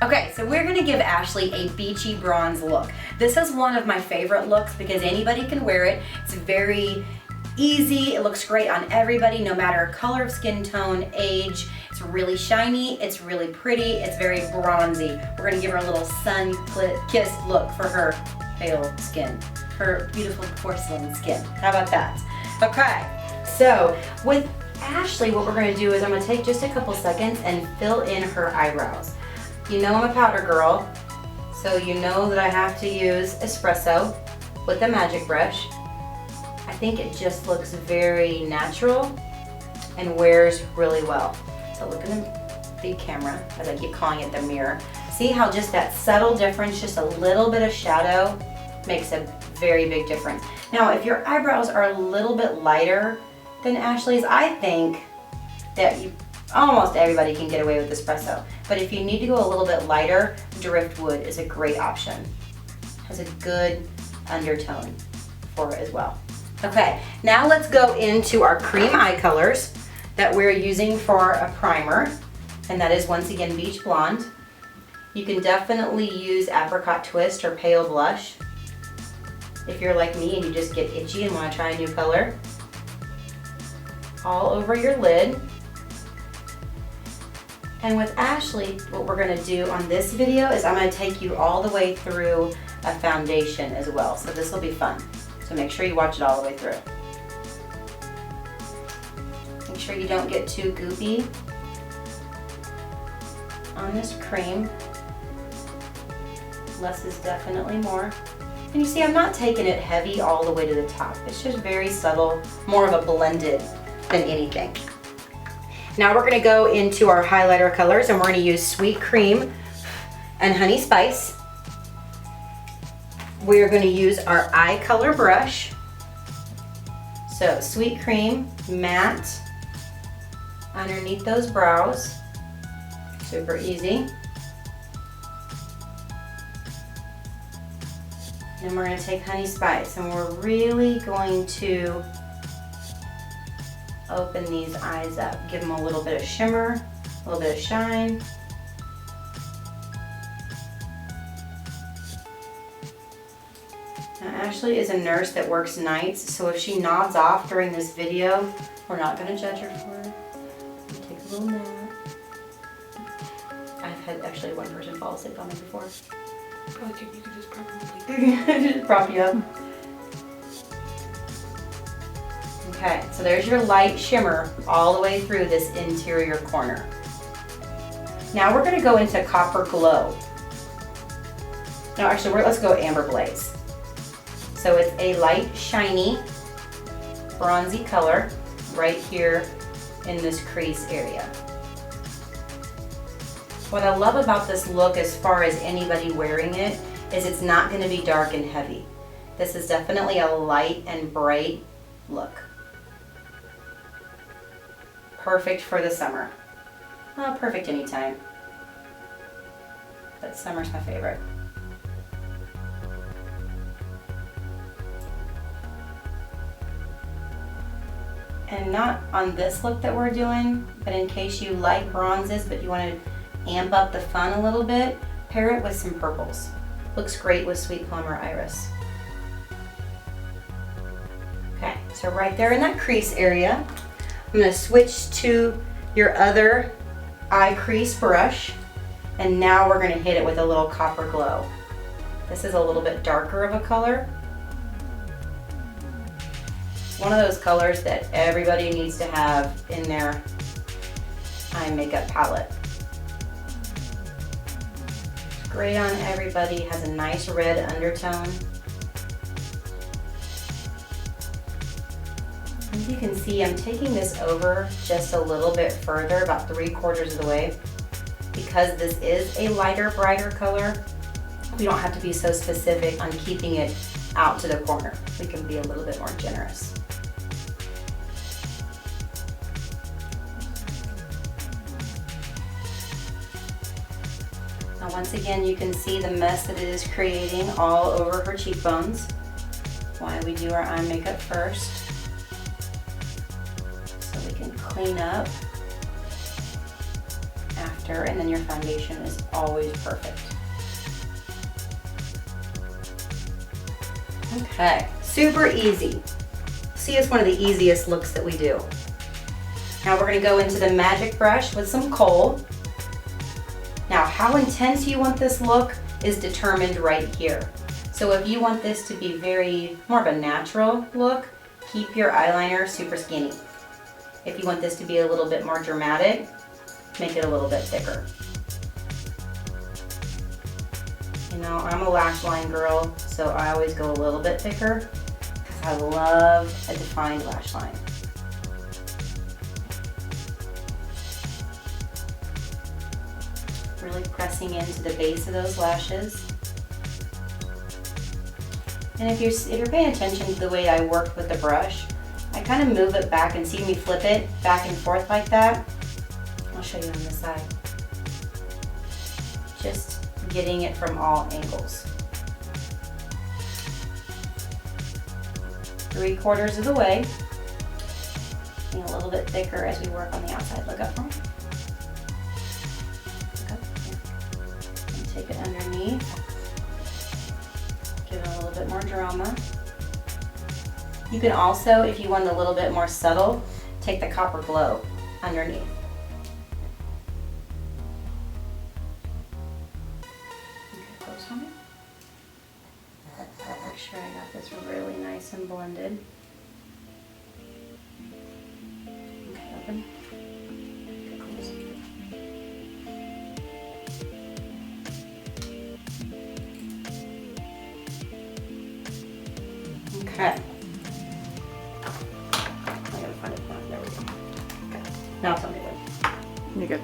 Okay, so we're gonna give Ashley a beachy bronze look. This is one of my favorite looks because anybody can wear it. It's very easy, it looks great on everybody, no matter color of skin tone, age. It's really shiny, it's really pretty, it's very bronzy. We're gonna give her a little sun-kissed look for her pale skin, her beautiful porcelain skin. How about that? Okay, so with Ashley, what we're gonna do is I'm gonna take just a couple seconds and fill in her eyebrows. You know I'm a powder girl, so you know that I have to use espresso with a magic brush. I think it just looks very natural and wears really well. So look in the camera, as I keep calling it the mirror. See how just that subtle difference, just a little bit of shadow, makes a very big difference. Now, if your eyebrows are a little bit lighter than Ashley's, I think that almost everybody can get away with espresso. But if you need to go a little bit lighter, driftwood is a great option. Has a good undertone for it as well. Okay, now let's go into our cream eye colors that we're using for a primer, and that is once again Beach Blonde. You can definitely use Apricot Twist or Pale Blush if you're like me and you just get itchy and want to try a new color. All over your lid. And with Ashley, what we're gonna do on this video is I'm gonna take you all the way through a foundation as well. So this will be fun. So make sure you watch it all the way through. Make sure you don't get too goopy on this cream. Less is definitely more. And you see, I'm not taking it heavy all the way to the top. It's just very subtle, more of a blended than anything. Now we're gonna go into our highlighter colors and we're gonna use Sweet Cream and Honey Spice. We're gonna use our eye color brush. So Sweet Cream, matte, underneath those brows. Super easy. Then we're gonna take Honey Spice and we're really going to open these eyes up. Give them a little bit of shimmer, a little bit of shine. Now Ashley is a nurse that works nights, so if she nods off during this video, we're not gonna judge her for it. Take a little nap. I've had actually one person fall asleep on me before. Oh, you could just prop me. Just prop you up. Okay, so there's your light shimmer all the way through this interior corner. Now we're gonna go into Copper Glow. No, actually, let's go Amber Blaze. So it's a light, shiny, bronzy color right here in this crease area. What I love about this look as far as anybody wearing it is it's not gonna be dark and heavy. This is definitely a light and bright look. Perfect for the summer. Well, perfect anytime, but summer's my favorite. And not on this look that we're doing, but in case you like bronzes but you want to amp up the fun a little bit, pair it with some purples. Looks great with Sweet Plum or Iris. Okay, so right there in that crease area, I'm going to switch to your other eye crease brush, and now we're going to hit it with a little Copper Glow. This is a little bit darker of a color. One of those colors that everybody needs to have in their eye makeup palette. Great on everybody, has a nice red undertone. As you can see, I'm taking this over just a little bit further, about 3/4 of the way. Because this is a lighter, brighter color, we don't have to be so specific on keeping it out to the corner. We can be a little bit more generous. Now once again, you can see the mess that it is creating all over her cheekbones. Why we do our eye makeup first. So we can clean up after stir, and then your foundation is always perfect. Okay, super easy. See, it's one of the easiest looks that we do. Now we're gonna go into the magic brush with some kohl. Now, how intense you want this look is determined right here. So if you want this to be more of a natural look, keep your eyeliner super skinny. If you want this to be a little bit more dramatic, make it a little bit thicker. You know, I'm a lash line girl, so I always go a little bit thicker because I love a defined lash line. Really pressing into the base of those lashes. And if you're paying attention to the way I work with the brush, I kind of move it back, and see me flip it back and forth like that. I'll show you on this side. Just getting it from all angles. 3/4 of the way. Being a little bit thicker as we work on the outside. Look up for me. Look up. Here. And take it underneath. Give it a little bit more drama. You can also, if you want a little bit more subtle, take the copper glow underneath. Okay, close for me. Make sure I got this really nice and blended. Okay, open. Okay, close. Okay. Now tell me when. You're good.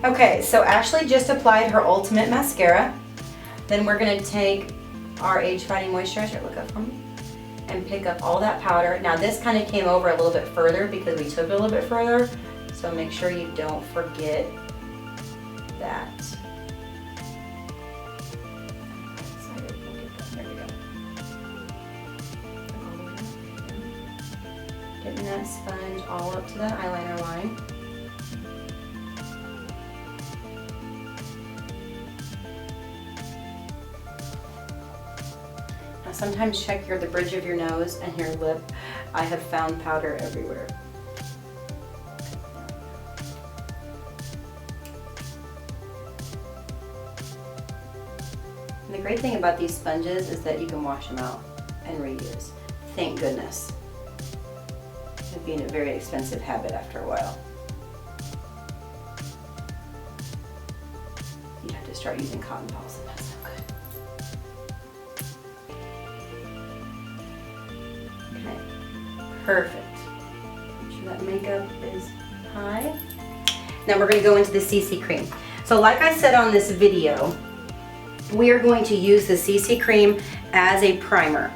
Okay, so Ashley just applied her ultimate mascara. Then we're gonna take our age fighting moisturizer, look up for me, and pick up all that powder. Now this kind of came over a little bit further because we took it a little bit further, so make sure you don't forget that. There we go. Getting that sponge all up to the eyeliner line. Now sometimes check the bridge of your nose and your lip. I have found powder everywhere. And the great thing about these sponges is that you can wash them out and reuse. Thank goodness. It being a very expensive habit after a while. You'd have to start using cotton balls, and that's no good. Okay, perfect. Make sure that makeup is high. Now we're going to go into the CC cream. So like I said on this video, we are going to use the CC cream as a primer.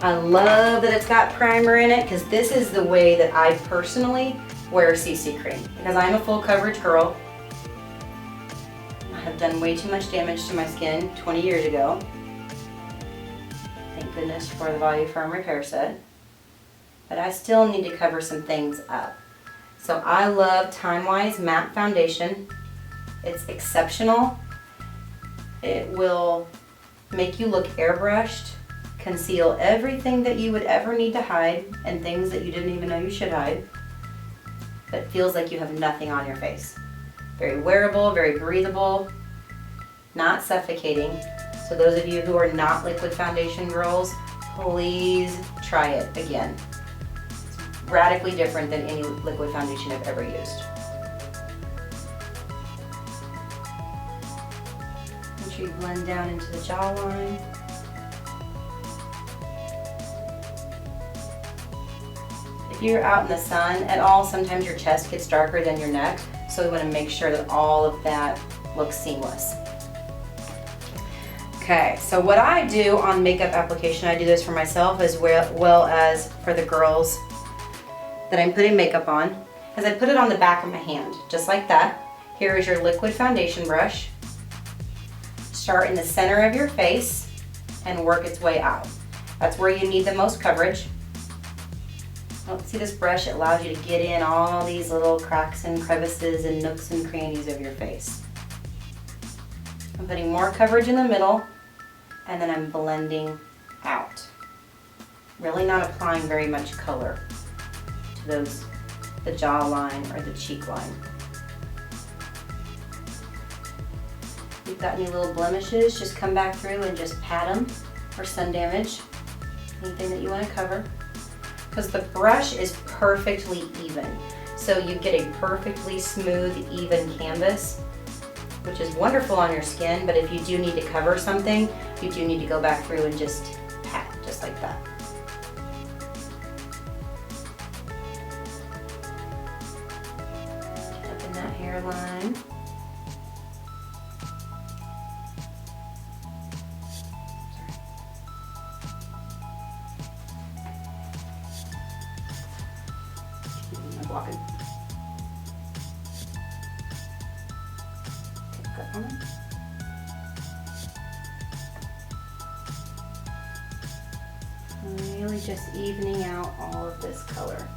I love that it's got primer in it because this is the way that I personally wear CC cream because I'm a full coverage girl. I have done way too much damage to my skin 20 years ago. Thank goodness for the Volume Firm Repair Set. But I still need to cover some things up. So I love Time Wise Matte Foundation. It's exceptional. It will make you look airbrushed, conceal everything that you would ever need to hide and things that you didn't even know you should hide, but feels like you have nothing on your face. Very wearable, very breathable, not suffocating. So those of you who are not liquid foundation girls, please try it again. It's radically different than any liquid foundation I've ever used. Make sure you blend down into the jawline. If you're out in the sun at all, sometimes your chest gets darker than your neck, so we want to make sure that all of that looks seamless. Okay, so what I do on makeup application, I do this for myself as well as for the girls that I'm putting makeup on, is I put it on the back of my hand, just like that. Here is your liquid foundation brush. Start in the center of your face and work its way out. That's where you need the most coverage. Oh, see this brush? It allows you to get in all these little cracks and crevices and nooks and crannies of your face. I'm putting more coverage in the middle, and then I'm blending out. Really not applying very much color to those, the jawline or the cheek line. If you've got any little blemishes, just come back through and just pat them, or sun damage, anything that you want to cover. Because the brush is perfectly even. So you get a perfectly smooth, even canvas, which is wonderful on your skin, but if you do need to cover something, you do need to go back through and just pat, just like that. Get up in that hairline. I'm blocking. Really just evening out all of this color.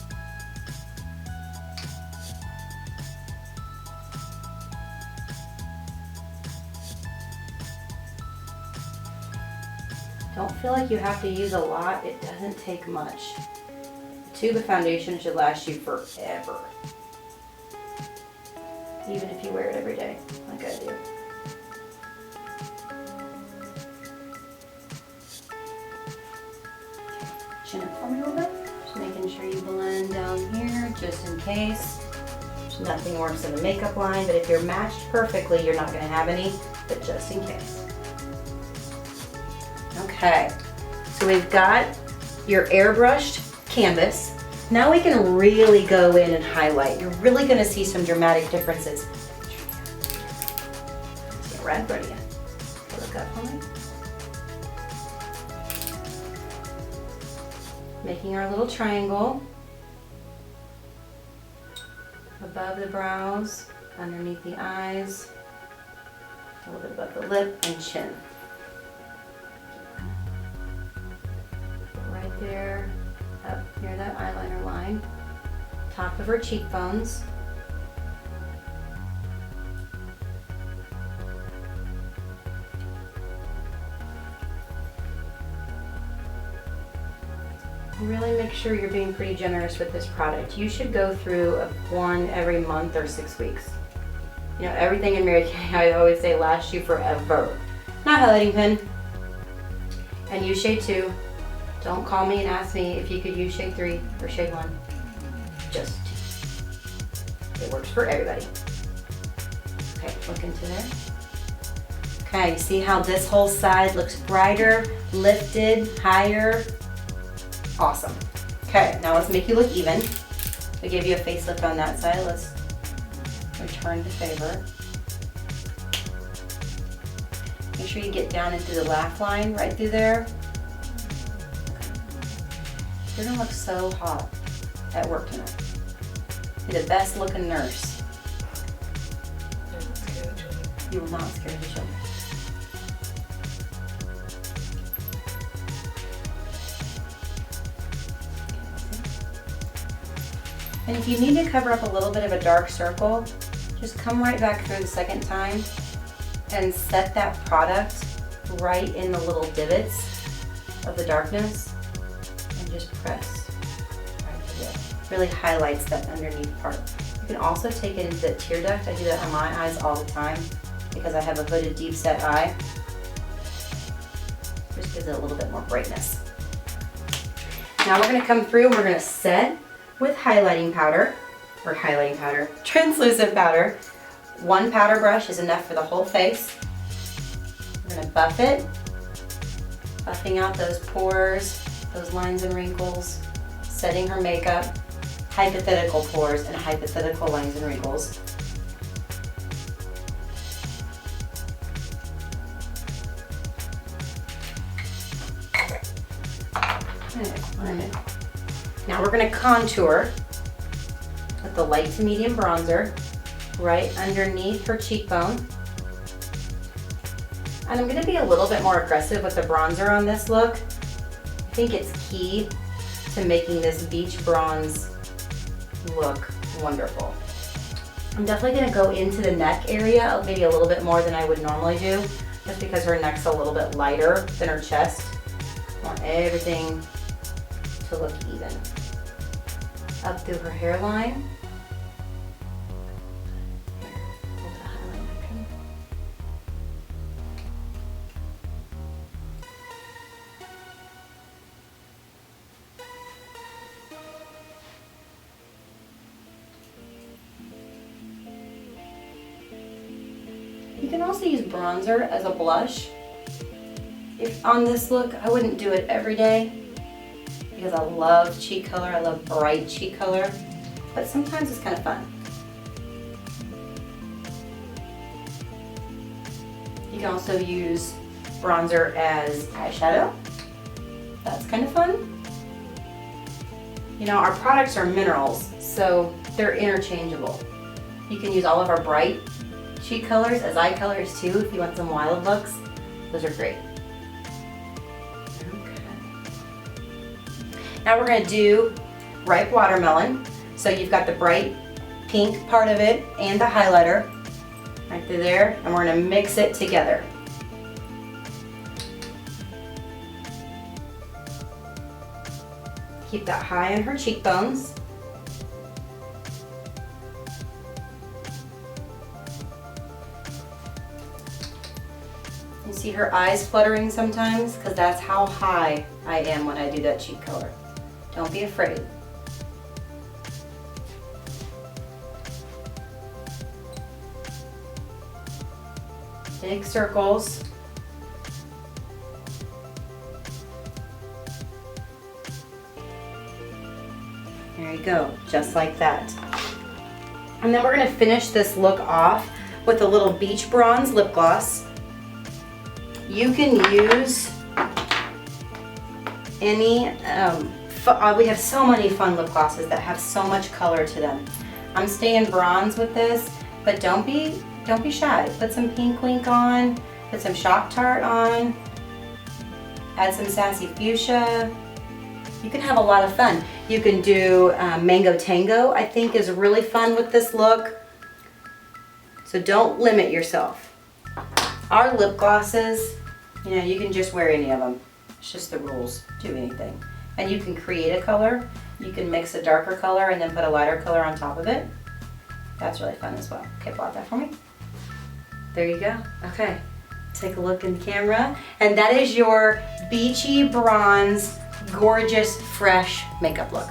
Don't feel like you have to use a lot. It doesn't take much. A tube of foundation should last you forever. Even if you wear it every day, like I do. Chin up for me a little bit. Just making sure you blend down here, just in case. There's nothing worse than a makeup line, but if you're matched perfectly, you're not gonna have any, but just in case. Okay, so we've got your airbrushed canvas. Now we can really go in and highlight. You're really gonna see some dramatic differences. Get red, ready? Look up for me. Making our little triangle above the brows, underneath the eyes, a little bit above the lip and chin. Right there, up near that eyeliner line, top of her cheekbones. Really make sure you're being pretty generous with this product. You should go through one every month or 6 weeks. You know, everything in Mary Kay, I always say, lasts you forever. Not highlighting pen. And use shade 2. Don't call me and ask me if you could use shade 3 or shade 1. Just 2. It works for everybody. Okay, look into there. Okay, see how this whole side looks brighter, lifted, higher? Awesome. Okay, now let's make you look even. We gave you a facelift on that side. Let's return to favor. Make sure you get down into the laugh line right through there. You're gonna look so hot at work tonight. You're the best looking nurse. You will not scare the children. And if you need to cover up a little bit of a dark circle, just come right back through the second time and set that product right in the little divots of the darkness and just press right through there. Really highlights that underneath part. You can also take it into the tear duct. I do that on my eyes all the time because I have a hooded deep set eye. Just gives it a little bit more brightness. Now we're gonna come through and we're gonna set with highlighting powder, translucent powder. One powder brush is enough for the whole face. We're gonna buff it, buffing out those pores, those lines and wrinkles, setting her makeup, hypothetical pores and hypothetical lines and wrinkles. Now we're going to contour with the light to medium bronzer right underneath her cheekbone. And I'm going to be a little bit more aggressive with the bronzer on this look. I think it's key to making this beach bronze look wonderful. I'm definitely gonna go into the neck area, maybe a little bit more than I would normally do, just because her neck's a little bit lighter than her chest. I want everything to look even. Up through her hairline. You can also use bronzer as a blush. If on this look, I wouldn't do it every day because I love cheek color, I love bright cheek color, but sometimes it's kind of fun. You can also use bronzer as eyeshadow. That's kind of fun. You know, our products are minerals, so they're interchangeable. You can use all of our bright cheek colors as eye colors too if you want some wild looks. Those are great. Okay. Now we're gonna do ripe watermelon. So you've got the bright pink part of it and the highlighter right through there, and we're gonna mix it together. Keep that high on her cheekbones. You see her eyes fluttering sometimes? Because that's how high I am when I do that cheek color. Don't be afraid. Big circles. There you go, just like that. And then we're gonna finish this look off with a little Beach Bronze lip gloss. You can use any, we have so many fun lip glosses that have so much color to them. I'm staying bronze with this, but don't be shy. Put some pink wink on, put some Shock Tart on, add some Sassy Fuchsia. You can have a lot of fun. You can do Mango Tango, I think is really fun with this look. So don't limit yourself. Our lip glosses, you know, you can just wear any of them. It's just the rules, do anything. And you can create a color. You can mix a darker color and then put a lighter color on top of it. That's really fun as well. Okay, blot that for me. There you go. Okay, take a look in the camera. And that is your Beachy Bronze gorgeous, fresh makeup look.